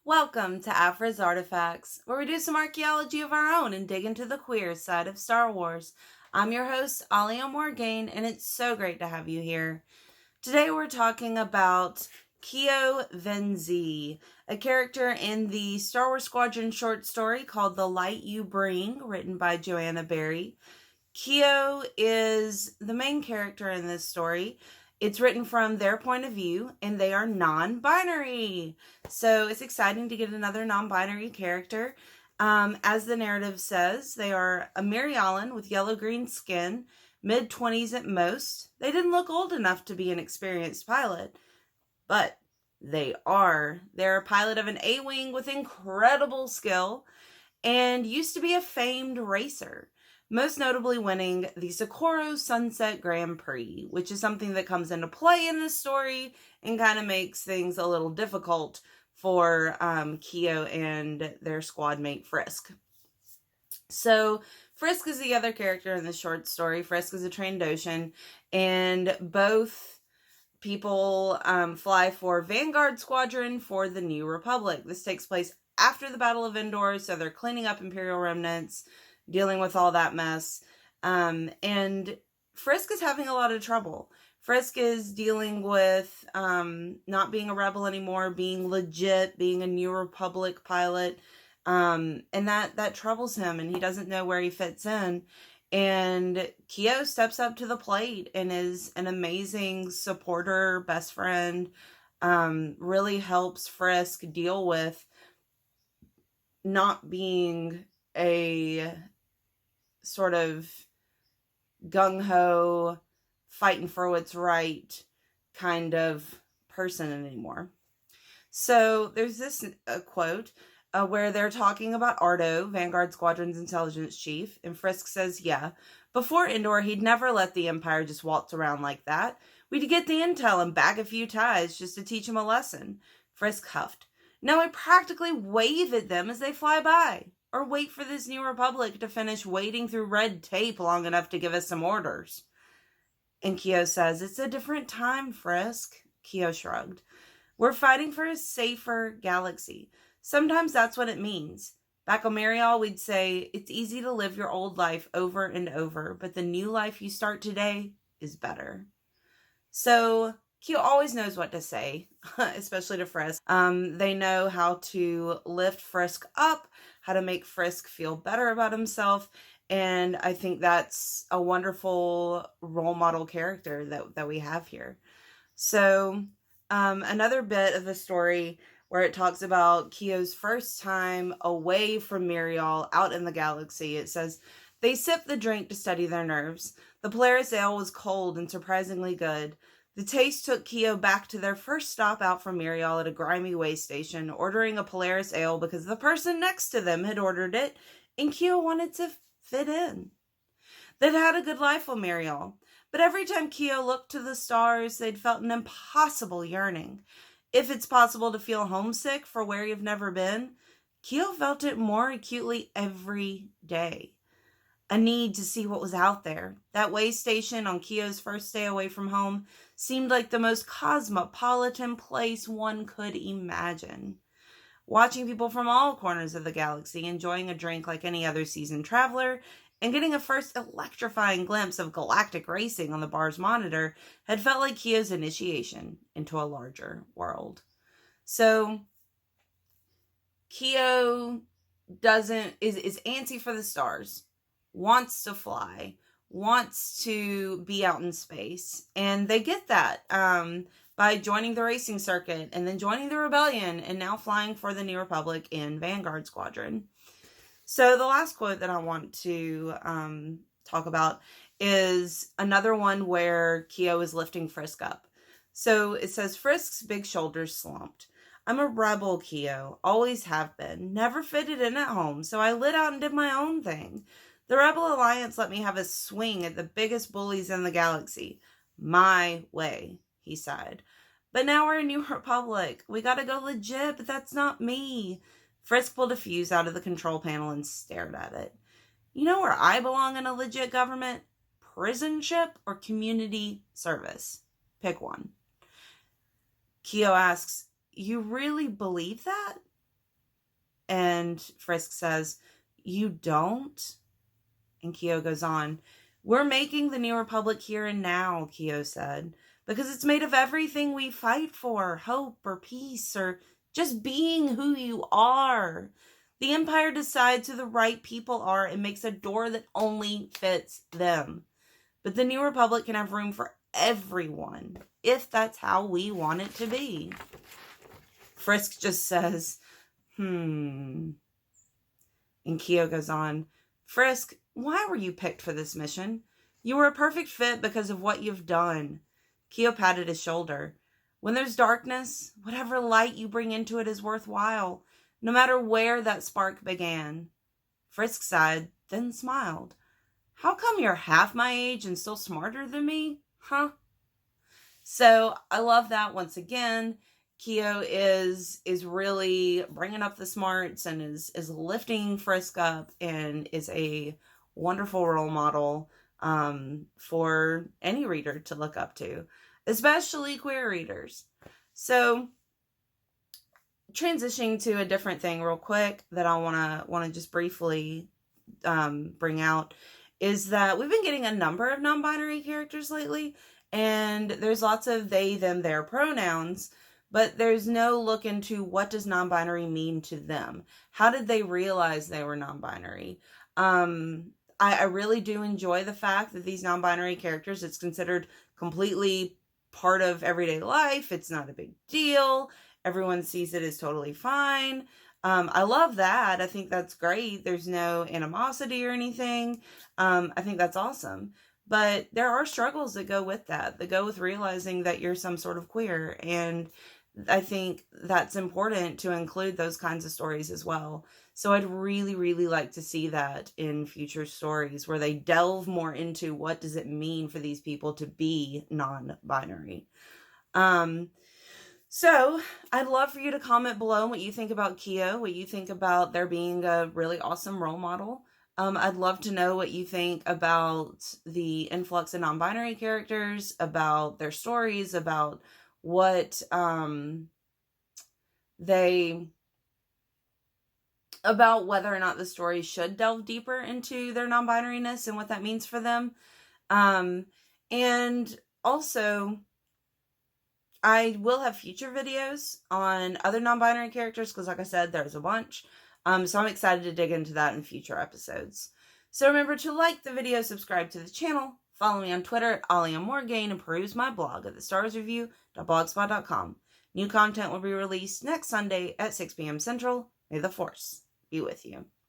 Welcome to Afra's Artifacts, where we do some archaeology of our own and dig into the queer side of Star Wars. I'm your host, Alia Morgaine, and it's so great to have you here. Today we're talking about Keo Venzee, a character in the Star Wars Squadrons short story called The Light You Bring, written by Joanna Berry. Keo is the main character in this story. It's written from their point of view, and they are non-binary. So it's exciting to get another non-binary character. As the narrative says, they are a Mary Allen with yellow-green skin, mid-20s at most. They didn't look old enough to be an experienced pilot, but they are. They're a pilot of an A-Wing with incredible skill and used to be a famed racer, most notably winning the Socorro Sunset Grand Prix, which is something that comes into play in this story and kind of makes things a little difficult for Keo and their squad mate Frisk. So Frisk is the other character in this short story. Frisk is a Trandoshan, and both people fly for Vanguard Squadron for the New Republic. This takes place after the Battle of Endor, so they're cleaning up Imperial remnants, dealing with all that mess. And Frisk is having a lot of trouble. Frisk is dealing with not being a rebel anymore, being legit, being a New Republic pilot. And that troubles him, and he doesn't know where he fits in. And Keo steps up to the plate and is an amazing supporter, best friend, really helps Frisk deal with not being a sort of gung-ho, fighting for what's right kind of person anymore. So there's this quote where they're talking about Ardo, Vanguard Squadron's intelligence chief, and Frisk says, yeah, before Endor, he'd never let the Empire just waltz around like that. We'd get the intel and bag a few ties just to teach him a lesson. Frisk huffed. Now I practically wave at them as they fly by, or wait for this New Republic to finish wading through red tape long enough to give us some orders. And Keo says, it's a different time, Frisk. Keo shrugged. We're fighting for a safer galaxy. Sometimes that's what it means. Back on Marial, we'd say, it's easy to live your old life over and over, but the new life you start today is better. So Keo always knows what to say, especially to Frisk. They know how to lift Frisk up, how to make Frisk feel better about himself, and I think that's a wonderful role model character that we have here. So another bit of the story where it talks about Keo's first time away from Marial, out in the galaxy. It says, they sipped the drink to steady their nerves. The Polaris ale was cold and surprisingly good. The taste took Keo back to their first stop out from Marial at a grimy way station, ordering a Polaris ale because the person next to them had ordered it, and Keo wanted to fit in. They'd had a good life on Marial, but every time Keo looked to the stars, they'd felt an impossible yearning. If it's possible to feel homesick for where you've never been, Keo felt it more acutely every day. A need to see what was out there. That way station on Keo's first day away from home seemed like the most cosmopolitan place one could imagine. Watching people from all corners of the galaxy enjoying a drink like any other seasoned traveler and getting a first electrifying glimpse of galactic racing on the bar's monitor had felt like Keo's initiation into a larger world. So Keo is antsy for the stars, wants to fly, wants to be out in space, and they get that by joining the racing circuit and then joining the rebellion and now flying for the New Republic in Vanguard Squadron. So the last quote that I want to talk about is another one where Keo is lifting Frisk up. So it says, Frisk's big shoulders slumped. I'm a rebel, Keo. Always have been. Never fitted in at home, so I lit out and did my own thing. The Rebel Alliance let me have a swing at the biggest bullies in the galaxy. My way, he sighed. But now we're a New Republic. We gotta go legit, but that's not me. Frisk pulled a fuse out of the control panel and stared at it. You know where I belong in a legit government? Prison ship or community service? Pick one. Keo asks, you really believe that? And Frisk says, "You don't?" And Keo goes on, "We're making the New Republic here and now," Keo said, "because it's made of everything we fight for, hope or peace or just being who you are. The Empire decides who the right people are and makes a door that only fits them. But the New Republic can have room for everyone, if that's how we want it to be." Frisk just says, And Keo goes on, "Frisk, why were you picked for this mission? You were a perfect fit because of what you've done." Keo patted his shoulder. "When there's darkness, whatever light you bring into it is worthwhile, no matter where that spark began." Frisk sighed, then smiled. "How come you're half my age and still smarter than me? Huh?" So I love that once again. Keo is really bringing up the smarts and is lifting Frisk up and is a wonderful role model for any reader to look up to, especially queer readers. So transitioning to a different thing real quick that I want to just briefly bring out is that we've been getting a number of non-binary characters lately, and there's lots of they, them, their pronouns, but there's no look into what does non-binary mean to them. How did they realize they were non-binary? I really do enjoy the fact that these non-binary characters, it's considered completely part of everyday life. It's not a big deal. Everyone sees it as totally fine. I love that. I think that's great. There's no animosity or anything. I think that's awesome. But there are struggles that go with that go with realizing that you're some sort of queer. And I think that's important to include those kinds of stories as well. So I'd really, really like to see that in future stories where they delve more into what does it mean for these people to be non-binary. So I'd love for you to comment below what you think about Keo, what you think about there being a really awesome role model. I'd love to know what you think about the influx of non-binary characters, about their stories, about what about whether or not the story should delve deeper into their non-binariness and what that means for them. And also, I will have future videos on other non-binary characters because, like I said, there's a bunch. So I'm excited to dig into that in future episodes. So remember to like the video, subscribe to the channel, follow me on Twitter at AliaMorgaine, and peruse my blog at thestarsreview.blogspot.com. New content will be released next Sunday at 6 p.m. Central. May the Force be with you.